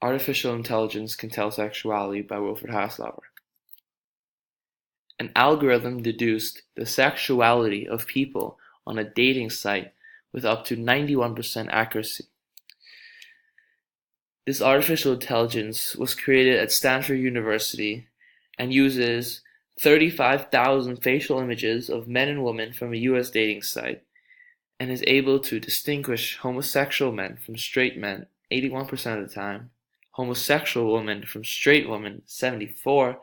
Artificial Intelligence Can Tell Sexuality by Wilfried Haslauer. An algorithm deduced the sexuality of people on a dating site with up to 91% accuracy. This artificial intelligence was created at Stanford University and uses 35,000 facial images of men and women from a US dating site and is able to distinguish homosexual men from straight men 81% of the time, homosexual women from straight women 74%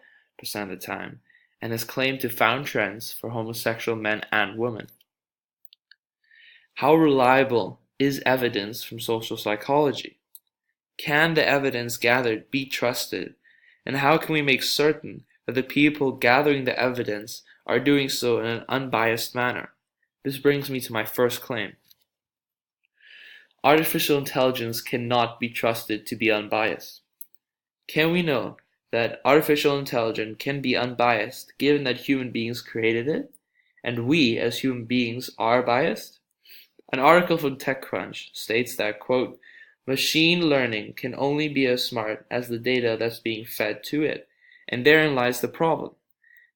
of the time, and has claimed to found trends for homosexual men and women. How reliable is evidence from social psychology? Can the evidence gathered be trusted? And how can we make certain that the people gathering the evidence are doing so in an unbiased manner? This brings me to my first claim. Artificial intelligence cannot be trusted to be unbiased. Can we know that artificial intelligence can be unbiased given that human beings created it, and we as human beings are biased? An article from TechCrunch states that, quote, machine learning can only be as smart as the data that's being fed to it, and therein lies the problem.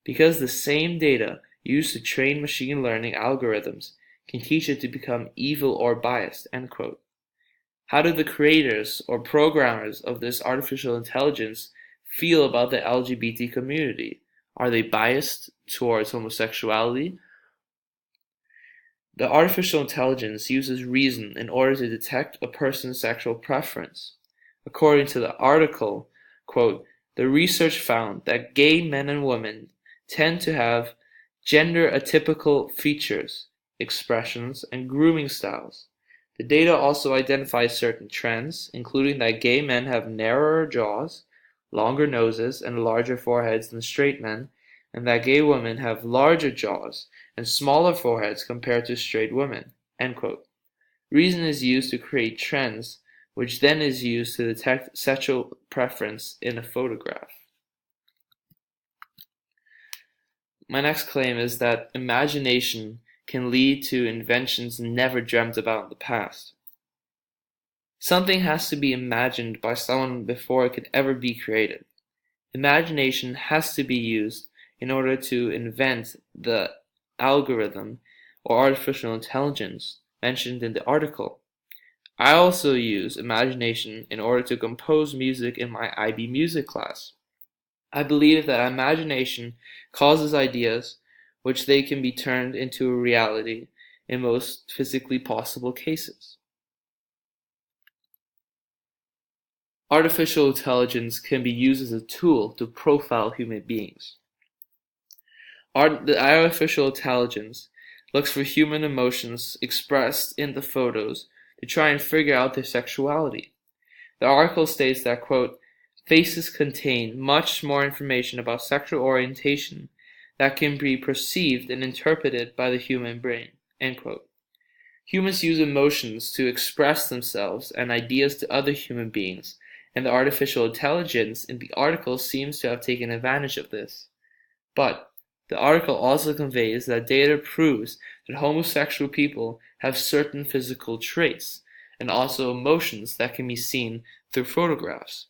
Because the same data used to train machine learning algorithms can teach it to become evil or biased, end quote. How do the creators or programmers of this artificial intelligence feel about the LGBT community? Are they biased towards homosexuality? The artificial intelligence uses reason in order to detect a person's sexual preference. According to the article, quote, the research found that gay men and women tend to have gender atypical features, expressions, and grooming styles. The data also identifies certain trends, including that gay men have narrower jaws, longer noses, and larger foreheads than straight men, and that gay women have larger jaws and smaller foreheads compared to straight women, end quote. Reason is used to create trends, which then is used to detect sexual preference in a photograph. My next claim is that imagination can lead to inventions never dreamt about in the past. Something has to be imagined by someone before it could ever be created. Imagination has to be used in order to invent the algorithm or artificial intelligence mentioned in the article. I also use imagination in order to compose music in my IB music class. I believe that imagination causes ideas which they can be turned into a reality in most physically possible cases. Artificial intelligence can be used as a tool to profile human beings. The artificial intelligence looks for human emotions expressed in the photos to try and figure out their sexuality. The article states that, quote, faces contain much more information about sexual orientation that can be perceived and interpreted by the human brain, end quote. Humans use emotions to express themselves and ideas to other human beings, and the artificial intelligence in the article seems to have taken advantage of this. But the article also conveys that data proves that homosexual people have certain physical traits and also emotions that can be seen through photographs.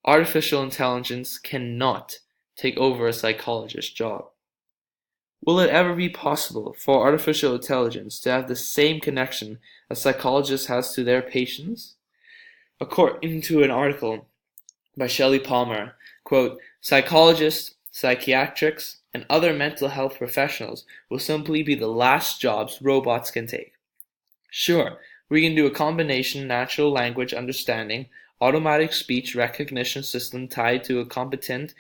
Artificial intelligence cannot take over a psychologist's job. Will it ever be possible for artificial intelligence to have the same connection a psychologist has to their patients? According to an article by Shelley Palmer, quote, psychologists, psychiatrists, and other mental health professionals will simply be the last jobs robots can take. Sure, we can do a combination natural language understanding, automatic speech recognition system tied to a competent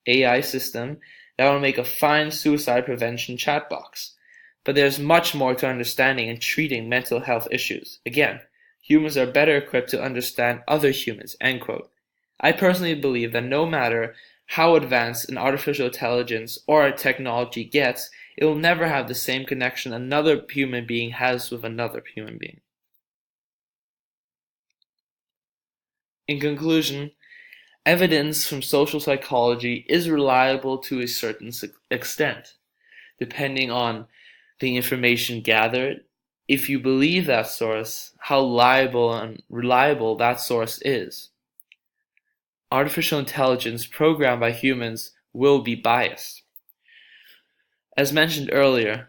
AI system that will make a fine suicide prevention chat box. But there's much more to understanding and treating mental health issues. Again, humans are better equipped to understand other humans, end quote. I personally believe that no matter how advanced an artificial intelligence or a technology gets, it will never have the same connection another human being has with another human being. In conclusion, evidence from social psychology is reliable to a certain extent, depending on the information gathered if you believe that source, how liable and reliable that source is. Artificial intelligence programmed by humans will be biased. As mentioned earlier,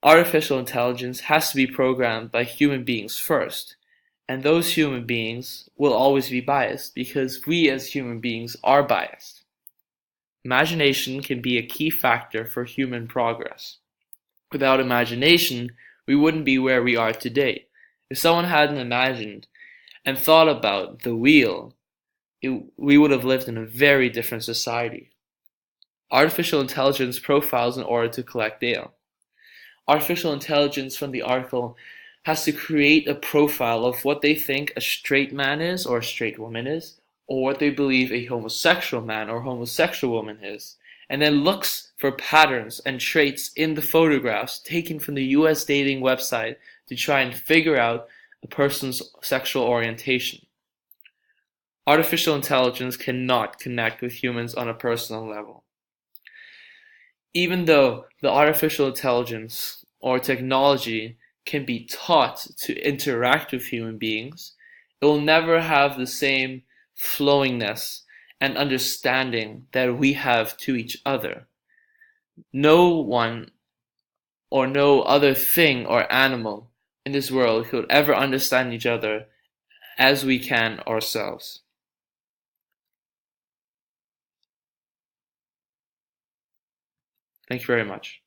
artificial intelligence has to be programmed by human beings first, and those human beings will always be biased because we as human beings are biased. Imagination can be a key factor for human progress. Without imagination, we wouldn't be where we are today. If someone hadn't imagined and thought about the wheel, we would have lived in a very different society. Artificial intelligence profiles in order to collect data. Artificial intelligence from the article has to create a profile of what they think a straight man is or a straight woman is, or what they believe a homosexual man or homosexual woman is, and then looks for patterns and traits in the photographs taken from the US dating website to try and figure out a person's sexual orientation. Artificial intelligence cannot connect with humans on a personal level. Even though the artificial intelligence or technology can be taught to interact with human beings, it will never have the same flowingness and understanding that we have to each other. No one or no other thing or animal in this world could ever understand each other as we can ourselves. Thank you very much.